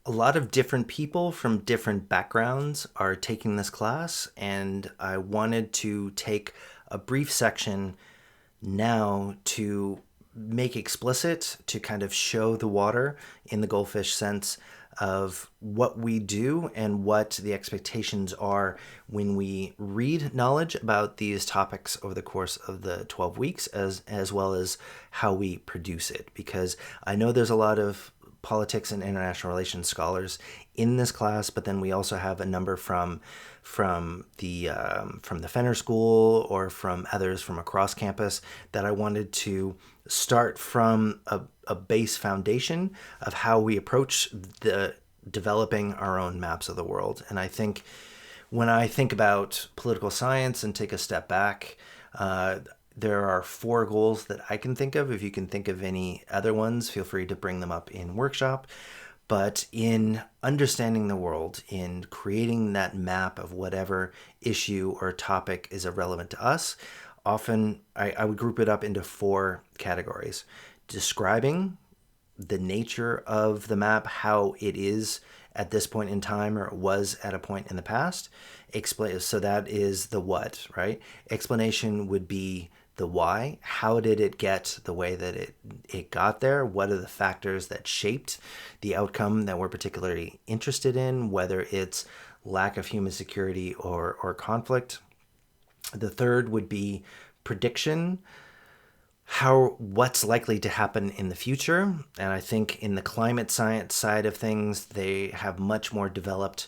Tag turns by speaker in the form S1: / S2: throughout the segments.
S1: A lot of different people from different backgrounds are taking this class, and I wanted to take a brief section now to make explicit, to kind of show the water in the goldfish sense of what we do and what the expectations are when we read knowledge about these topics over the course of the 12 weeks, as well as how we produce it. Because I know there's a lot of politics and international relations scholars in this class, but then we also have a number from the Fenner School or from others from across campus that I wanted to start from a base foundation of how we approach the developing our own maps of the world. And I think when I think about political science and take a step back, there are four goals that I can think of. If you can think of any other ones, feel free to bring them up in workshop. But in understanding the world, in creating that map of whatever issue or topic is relevant to us, often I would group it up into four categories. Describing the nature of the map, how it is at this point in time, or it was at a point in the past. Explain. So that is the what, right? Explanation would be the why. How did it get the way that it got there? What are the factors that shaped the outcome that we're particularly interested in, whether it's lack of human security or conflict? The third would be prediction. What's likely to happen in the future. And I think in the climate science side of things, they have much more developed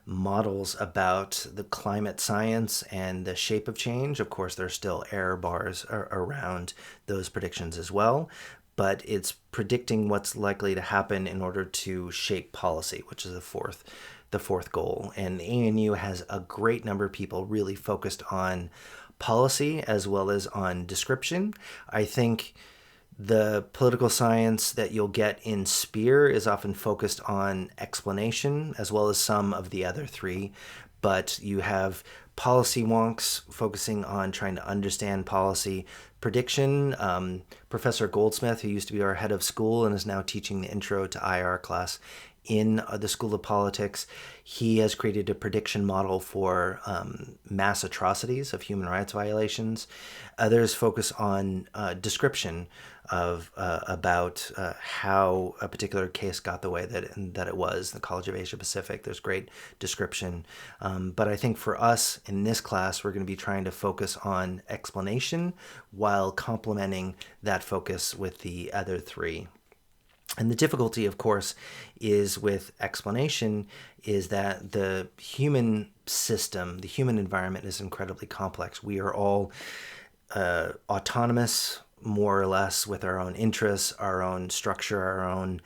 S1: models about the climate science and the shape of change. Of course, there's still error bars around those predictions as well, but it's predicting what's likely to happen in order to shape policy, which is the fourth goal. And the ANU has a great number of people really focused on policy as well as on description. I think the political science that you'll get in SPEAR is often focused on explanation as well as some of the other three, but you have policy wonks focusing on trying to understand policy. Prediction, Professor Goldsmith, who used to be our head of school and is now teaching the Intro to IR class in the School of Politics, he has created a prediction model for mass atrocities of human rights violations. Others focus on description of about how a particular case got the way that it was. The College of Asia Pacific, there's great description. But I think for us in this class, we're going to be trying to focus on explanation while complementing that focus with the other three. And the difficulty, of course, is with explanation is that the human system, the human environment is incredibly complex. We are all autonomous, more or less, with our own interests, our own structure, our own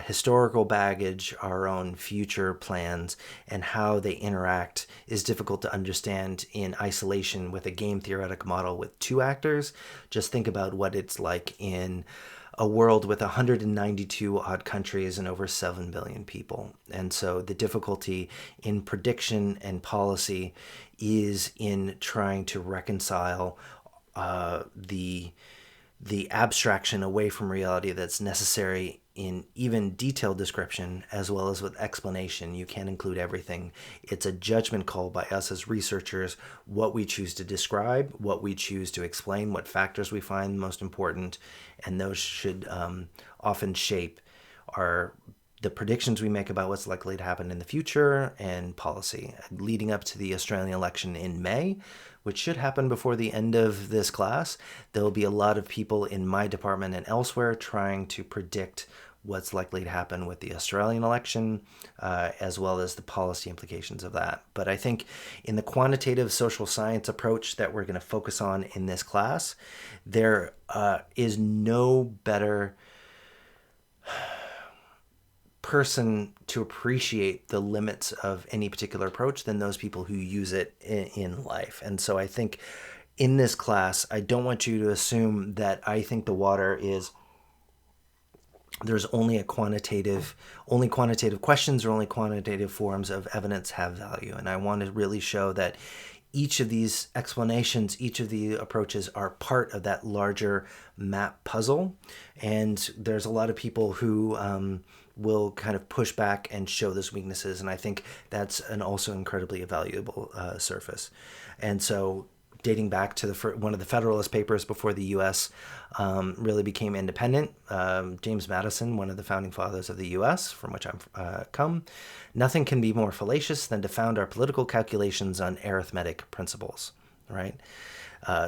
S1: historical baggage, our own future plans, and how they interact is difficult to understand in isolation with a game theoretic model with two actors. Just think about what it's like in a world with 192 odd countries and over 7 billion people. And so the difficulty in prediction and policy is in trying to reconcile the abstraction away from reality that's necessary in even detailed description as well as with explanation. You can't include everything. It's a judgment call by us as researchers, what we choose to describe, what we choose to explain, what factors we find most important, and those should often shape the predictions we make about what's likely to happen in the future and policy. Leading up to the Australian election in May, which should happen before the end of this class, there will be a lot of people in my department and elsewhere trying to predict what's likely to happen with the Australian election, as well as the policy implications of that. But I think in the quantitative social science approach that we're going to focus on in this class, there is no better person to appreciate the limits of any particular approach than those people who use it in life. And so I think in this class, I don't want you to assume that I think the water is there's only quantitative questions or only quantitative forms of evidence have value. And I want to really show that each of these explanations, each of the approaches are part of that larger map puzzle. And there's a lot of people who will kind of push back and show those weaknesses. And I think that's an also incredibly valuable surface. And so dating back to one of the Federalist Papers before the U.S. Really became independent. James Madison, one of the founding fathers of the U.S., from which I've come, nothing can be more fallacious than to found our political calculations on arithmetic principles, right?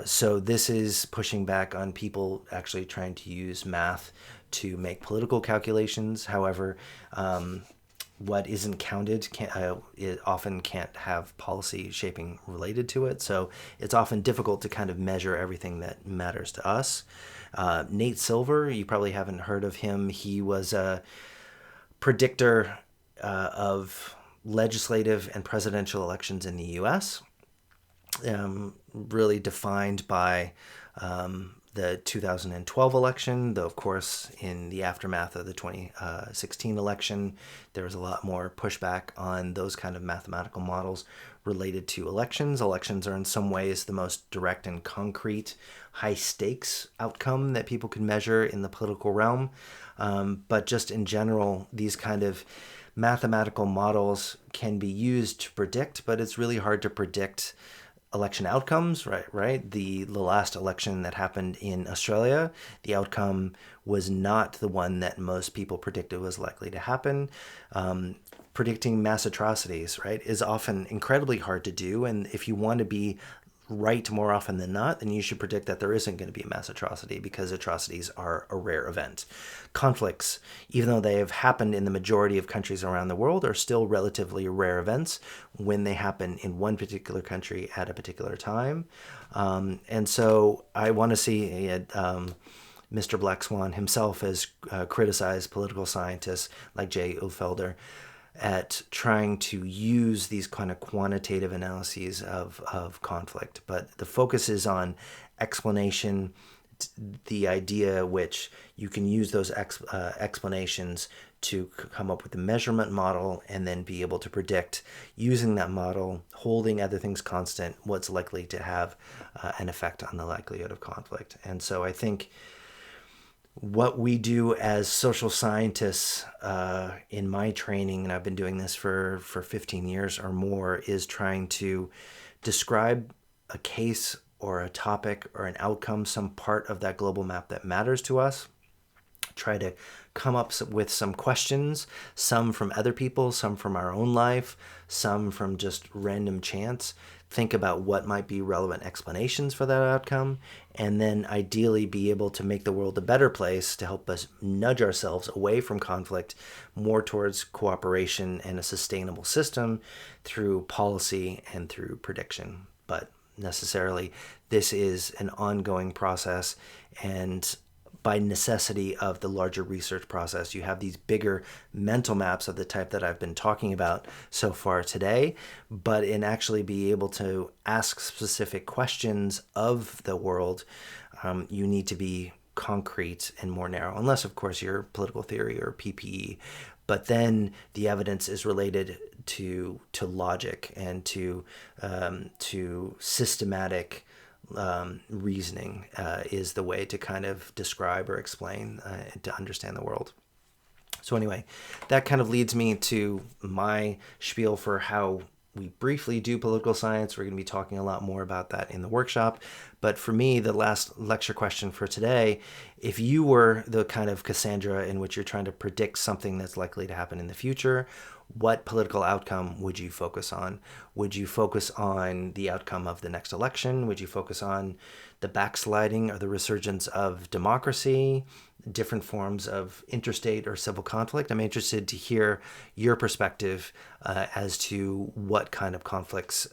S1: So this is pushing back on people actually trying to use math to make political calculations. However, what isn't counted it often can't have policy shaping related to it. So it's often difficult to kind of measure everything that matters to us. Nate Silver, you probably haven't heard of him. He was a predictor of legislative and presidential elections in the U.S., really defined by the 2012 election, though, of course, in the aftermath of the 2016 election, there was a lot more pushback on those kind of mathematical models related to elections. Elections are in some ways the most direct and concrete, high-stakes outcome that people can measure in the political realm. But just in general, these kind of mathematical models can be used to predict, but it's really hard to predict election outcomes, right? The last election that happened in Australia, the outcome was not the one that most people predicted was likely to happen. Predicting mass atrocities, right, is often incredibly hard to do. And if you want to be right more often than not, then you should predict that there isn't going to be a mass atrocity, because atrocities are a rare event. Conflicts, even though they have happened in the majority of countries around the world, are still relatively rare events when they happen in one particular country at a particular time. And so I want to see Mr. Black Swan himself has criticized political scientists like Jay Ulfelder at trying to use these kind of quantitative analyses of conflict. But the focus is on explanation, the idea which you can use those explanations to come up with a measurement model and then be able to predict, using that model, holding other things constant, what's likely to have an effect on the likelihood of conflict. And so I think what we do as social scientists in my training, and I've been doing this for 15 years or more, is trying to describe a case or a topic or an outcome, some part of that global map that matters to us. Try to come up with some questions, some from other people, some from our own life, some from just random chance. Think about what might be relevant explanations for that outcome, and then ideally be able to make the world a better place to help us nudge ourselves away from conflict, more towards cooperation and a sustainable system through policy and through prediction. But necessarily, this is an ongoing process, and by necessity of the larger research process, you have these bigger mental maps of the type that I've been talking about so far today, but in actually be able to ask specific questions of the world, you need to be concrete and more narrow, unless, of course, you're political theory or PPE. But then the evidence is related to logic and to systematic reasoning is the way to kind of describe or explain to understand the world. So anyway, that kind of leads me to my spiel for how we briefly do political science. We're going to be talking a lot more about that in the workshop. But for me, the last lecture question for today, if you were the kind of Cassandra in which you're trying to predict something that's likely to happen in the future, what political outcome would you focus on? Would you focus on the outcome of the next election? Would you focus on the backsliding or the resurgence of democracy, different forms of interstate or civil conflict? I'm interested to hear your perspective as to what kind of conflicts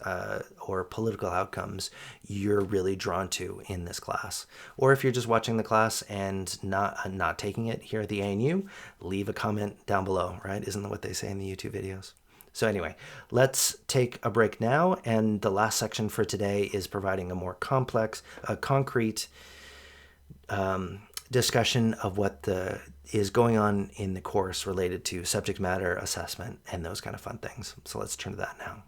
S1: or political outcomes you're really drawn to in this class. Or if you're just watching the class and not taking it here at the ANU, leave a comment down below, right? Isn't that what they say in the YouTube videos? So anyway, let's take a break now, and the last section for today is providing a more complex, concrete discussion of what is going on in the course related to subject matter assessment and those kind of fun things. So let's turn to that now.